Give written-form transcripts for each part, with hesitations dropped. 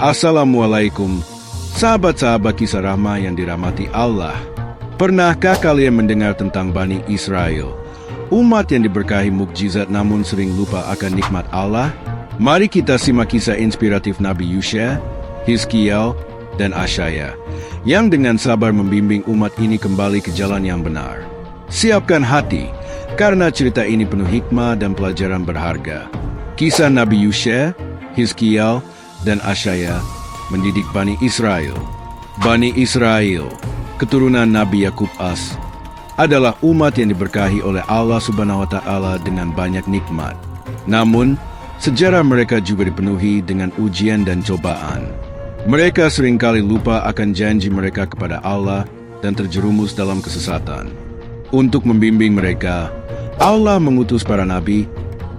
Assalamualaikum, sahabat-sahabat kisah rahma yang dirahmati Allah. Pernahkah kalian mendengar tentang Bani Israel? Umat yang diberkahi mukjizat namun sering lupa akan nikmat Allah? Mari kita simak kisah inspiratif Nabi Yusha, Hizkiel, dan Asyaya, yang dengan sabar membimbing umat ini kembali ke jalan yang benar. Siapkan hati, karena cerita ini penuh hikmah dan pelajaran berharga. Kisah Nabi Yusha, Hizkiel, dan Asyaya mendidik Bani Israel. Bani Israel, keturunan Nabi Yakub adalah umat yang diberkahi oleh Allah Subhanahu wa Ta'ala dengan banyak nikmat. Namun, sejarah mereka juga dipenuhi dengan ujian dan cobaan. Mereka seringkali lupa akan janji mereka kepada Allah dan terjerumus dalam kesesatan. Untuk membimbing mereka, Allah mengutus para nabi,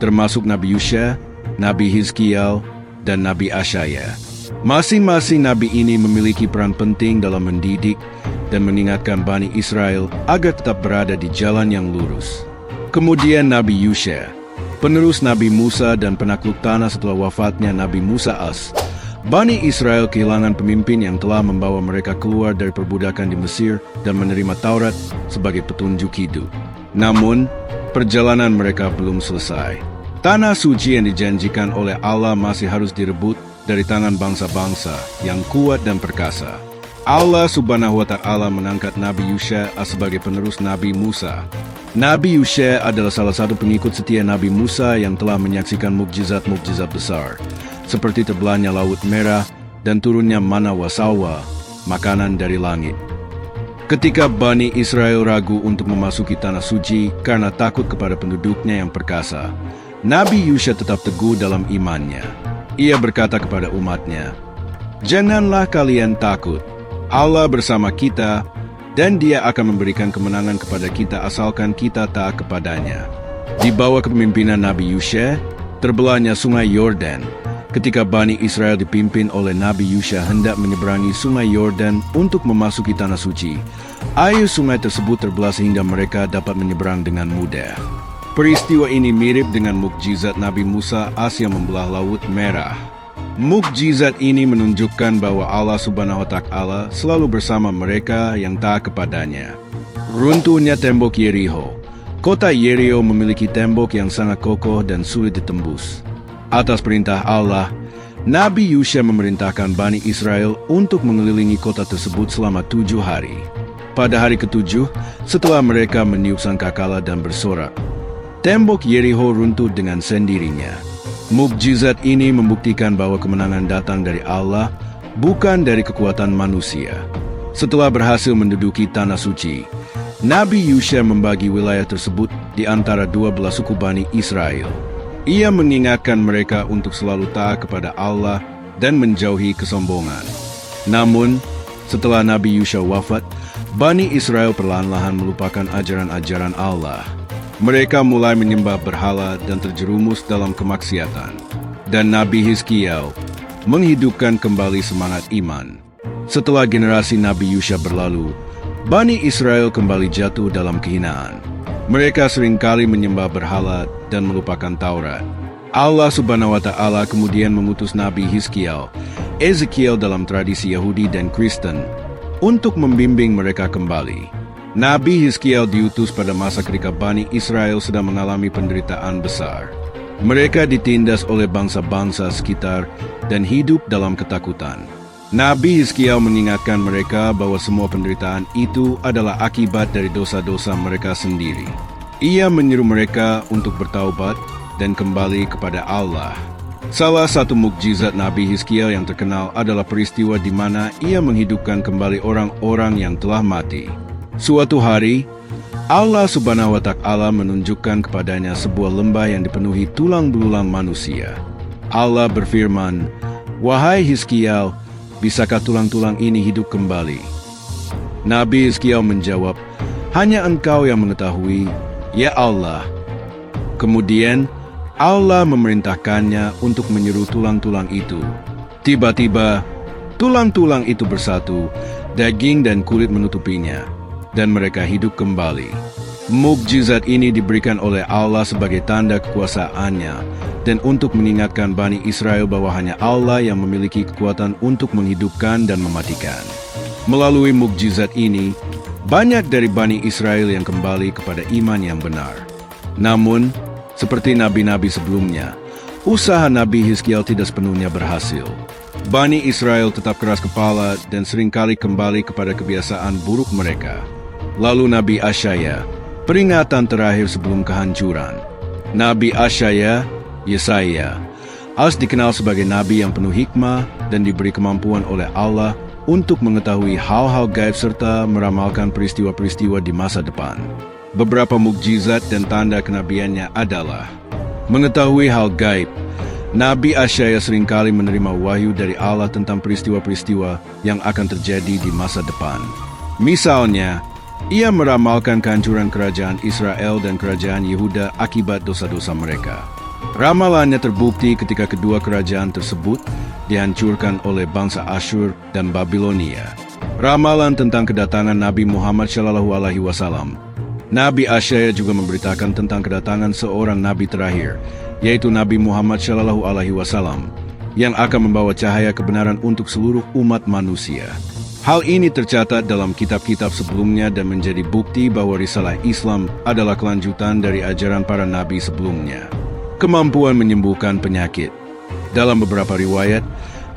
termasuk Nabi Yusha, Nabi Hizkiel, dan Nabi Asyaya. Masing-masing nabi ini memiliki peran penting dalam mendidik dan mengingatkan Bani Israel agar tetap berada di jalan yang lurus. Kemudian Nabi Yusha, penerus Nabi Musa dan penakluk tanah setelah wafatnya Nabi Musa Bani Israel kehilangan pemimpin yang telah membawa mereka keluar dari perbudakan di Mesir dan menerima Taurat sebagai petunjuk hidup. Namun, perjalanan mereka belum selesai. Tanah suci yang dijanjikan oleh Allah masih harus direbut dari tangan bangsa-bangsa yang kuat dan perkasa. Allah Subhanahu wa Ta'ala mengangkat Nabi Yusha sebagai penerus Nabi Musa. Nabi Yusha adalah salah satu pengikut setia Nabi Musa yang telah menyaksikan mukjizat-mukjizat besar, seperti terbelahnya Laut Merah dan turunnya mana wa salwa, makanan dari langit. Ketika Bani Israel ragu untuk memasuki tanah suci karena takut kepada penduduknya yang perkasa, Nabi Yusha tetap teguh dalam imannya. Ia berkata kepada umatnya, "Janganlah kalian takut. Allah bersama kita, dan Dia akan memberikan kemenangan kepada kita asalkan kita taat kepadanya." Di bawah kepemimpinan Nabi Yusha, terbelahnya sungai Yordan. Ketika Bani Israel dipimpin oleh Nabi Yusha hendak menyeberangi sungai Yordan untuk memasuki tanah suci, air sungai tersebut terbelah sehingga mereka dapat menyeberang dengan mudah. Peristiwa ini mirip dengan mukjizat Nabi Musa yang membelah Laut Merah. Mukjizat ini menunjukkan bahwa Allah Subhanahu wa Ta'ala selalu bersama mereka yang taat kepadanya. Runtuhnya tembok Yeriho. Kota Yeriho memiliki tembok yang sangat kokoh dan sulit ditembus. Atas perintah Allah, Nabi Yusha memerintahkan Bani Israel untuk mengelilingi kota tersebut selama 7 hari. Pada hari ke-7, setelah mereka meniup sangkakala dan bersorak, tembok Yeriho runtuh dengan sendirinya. Mukjizat ini membuktikan bahwa kemenangan datang dari Allah, bukan dari kekuatan manusia. Setelah berhasil menduduki tanah suci, Nabi Yusha membagi wilayah tersebut di antara 12 suku Bani Israel. Ia mengingatkan mereka untuk selalu taat kepada Allah dan menjauhi kesombongan. Namun, setelah Nabi Yusha wafat, Bani Israel perlahan-lahan melupakan ajaran-ajaran Allah. Mereka mulai menyembah berhala dan terjerumus dalam kemaksiatan. Dan Nabi Hizkiel menghidupkan kembali semangat iman. Setelah generasi Nabi Yusha berlalu, Bani Israel kembali jatuh dalam kehinaan. Mereka seringkali menyembah berhala dan melupakan Taurat. Allah Subhanahu wa Ta'ala kemudian mengutus Nabi Hizkiel, Ezekiel dalam tradisi Yahudi dan Kristen, untuk membimbing mereka kembali. Nabi Hizkiel diutus pada masa ketika Bani Israel sedang mengalami penderitaan besar. Mereka ditindas oleh bangsa-bangsa sekitar dan hidup dalam ketakutan. Nabi Hizkiel mengingatkan mereka bahwa semua penderitaan itu adalah akibat dari dosa-dosa mereka sendiri. Ia menyeru mereka untuk bertaubat dan kembali kepada Allah. Salah satu mukjizat Nabi Hizkiel yang terkenal adalah peristiwa di mana ia menghidupkan kembali orang-orang yang telah mati. Suatu hari, Allah Subhanahu wa Ta'ala menunjukkan kepadanya sebuah lembah yang dipenuhi tulang belulang manusia. Allah berfirman, "Wahai Hizkiel, bisakah tulang-tulang ini hidup kembali?" Nabi Hizkiel menjawab, "Hanya Engkau yang mengetahui, ya Allah." Kemudian, Allah memerintahkannya untuk menyeru tulang-tulang itu. Tiba-tiba, tulang-tulang itu bersatu, daging dan kulit menutupinya, dan mereka hidup kembali. Mukjizat ini diberikan oleh Allah sebagai tanda kekuasaannya dan untuk mengingatkan Bani Israel bahwa hanya Allah yang memiliki kekuatan untuk menghidupkan dan mematikan. Melalui mukjizat ini, banyak dari Bani Israel yang kembali kepada iman yang benar. Namun, seperti nabi-nabi sebelumnya, usaha Nabi Hizkiel tidak sepenuhnya berhasil. Bani Israel tetap keras kepala dan seringkali kembali kepada kebiasaan buruk mereka. Lalu Nabi Asyaya, peringatan terakhir sebelum kehancuran. Nabi Asyaya, Yesaya, harus dikenal sebagai nabi yang penuh hikmah dan diberi kemampuan oleh Allah untuk mengetahui hal-hal gaib serta meramalkan peristiwa-peristiwa di masa depan. Beberapa mukjizat dan tanda kenabiannya adalah mengetahui hal gaib. Nabi Asyaya seringkali menerima wahyu dari Allah tentang peristiwa-peristiwa yang akan terjadi di masa depan. Misalnya, ia meramalkan kehancuran kerajaan Israel dan kerajaan Yehuda akibat dosa-dosa mereka. Ramalannya terbukti ketika kedua kerajaan tersebut dihancurkan oleh bangsa Asyur dan Babilonia. Ramalan tentang kedatangan Nabi Muhammad SAW. Nabi Asyaya juga memberitakan tentang kedatangan seorang nabi terakhir, yaitu Nabi Muhammad SAW, yang akan membawa cahaya kebenaran untuk seluruh umat manusia. Hal ini tercatat dalam kitab-kitab sebelumnya dan menjadi bukti bahwa risalah Islam adalah kelanjutan dari ajaran para nabi sebelumnya. Kemampuan menyembuhkan penyakit. Dalam beberapa riwayat,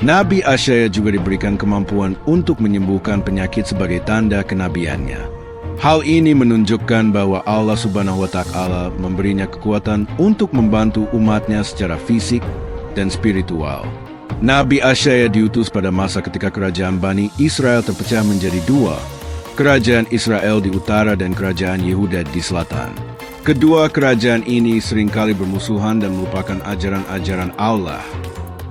Nabi Asyaya juga diberikan kemampuan untuk menyembuhkan penyakit sebagai tanda kenabiannya. Hal ini menunjukkan bahwa Allah Subhanahu wa Ta'ala memberinya kekuatan untuk membantu umatnya secara fisik dan spiritual. Nabi Asyaya diutus pada masa ketika kerajaan Bani Israel terpecah menjadi dua, kerajaan Israel di utara dan kerajaan Yehuda di selatan. Kedua kerajaan ini seringkali bermusuhan dan merupakan ajaran-ajaran Allah.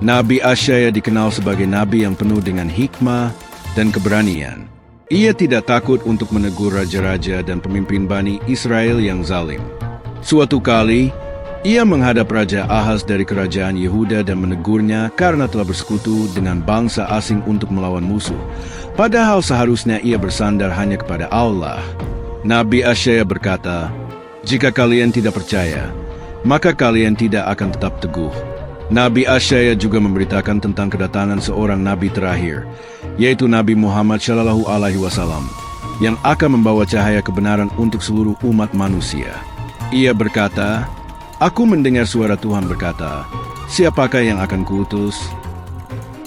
Nabi Asyaya dikenal sebagai nabi yang penuh dengan hikmah dan keberanian. Ia tidak takut untuk menegur raja-raja dan pemimpin Bani Israel yang zalim. Suatu kali, ia menghadap Raja Ahaz dari kerajaan Yehuda dan menegurnya karena telah bersekutu dengan bangsa asing untuk melawan musuh. Padahal seharusnya ia bersandar hanya kepada Allah. Nabi Asyaya berkata, "Jika kalian tidak percaya, maka kalian tidak akan tetap teguh." Nabi Asyaya juga memberitakan tentang kedatangan seorang nabi terakhir, yaitu Nabi Muhammad SAW, yang akan membawa cahaya kebenaran untuk seluruh umat manusia. Ia berkata, "Aku mendengar suara Tuhan berkata, 'Siapakah yang akan kuutus?'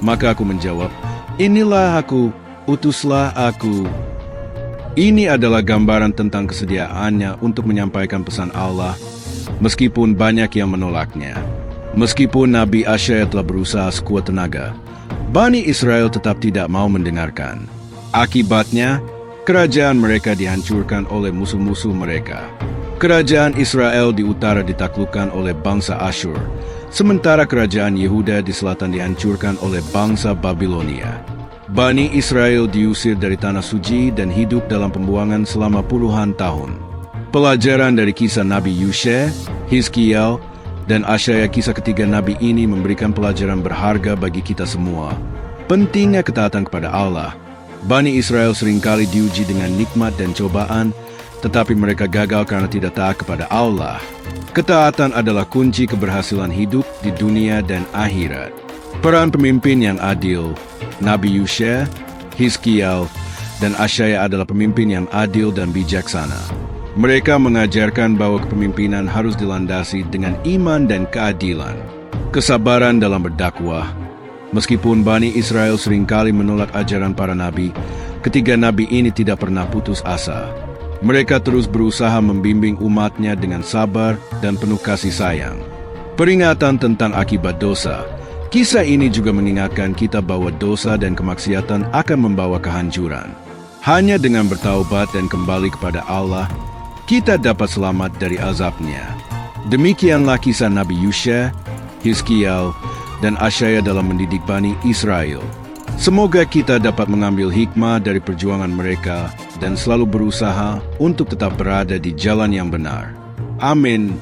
Maka aku menjawab, 'Inilah aku, utuslah aku.'" Ini adalah gambaran tentang kesediaannya untuk menyampaikan pesan Allah, meskipun banyak yang menolaknya. Meskipun Nabi Asyaya telah berusaha sekuat tenaga, Bani Israel tetap tidak mau mendengarkan. Akibatnya, kerajaan mereka dihancurkan oleh musuh-musuh mereka. Kerajaan Israel di utara ditaklukkan oleh bangsa Asyur, sementara kerajaan Yehuda di selatan dihancurkan oleh bangsa Babilonia. Bani Israel diusir dari tanah suci dan hidup dalam pembuangan selama puluhan tahun. Pelajaran dari kisah Nabi Yusha, Hizkiel, dan Asyaya, kisah ketiga nabi ini memberikan pelajaran berharga bagi kita semua. Pentingnya ketaatan kepada Allah. Bani Israel seringkali diuji dengan nikmat dan cobaan, tetapi mereka gagal karena tidak taat kepada Allah. Ketaatan adalah kunci keberhasilan hidup di dunia dan akhirat. Peran pemimpin yang adil. Nabi Yusha, Hizkiel, dan Asyaya adalah pemimpin yang adil dan bijaksana. Mereka mengajarkan bahwa kepemimpinan harus dilandasi dengan iman dan keadilan, kesabaran dalam berdakwah. Meskipun Bani Israel seringkali menolak ajaran para nabi, ketiga nabi ini tidak pernah putus asa. Mereka terus berusaha membimbing umatnya dengan sabar dan penuh kasih sayang. Peringatan tentang akibat dosa. Kisah ini juga mengingatkan kita bahwa dosa dan kemaksiatan akan membawa kehancuran. Hanya dengan bertaubat dan kembali kepada Allah, kita dapat selamat dari azabnya. Demikianlah kisah Nabi Yusha, Hizkiel, dan Asyaya dalam mendidik Bani Israel. Semoga kita dapat mengambil hikmah dari perjuangan mereka dan selalu berusaha untuk tetap berada di jalan yang benar. Amin.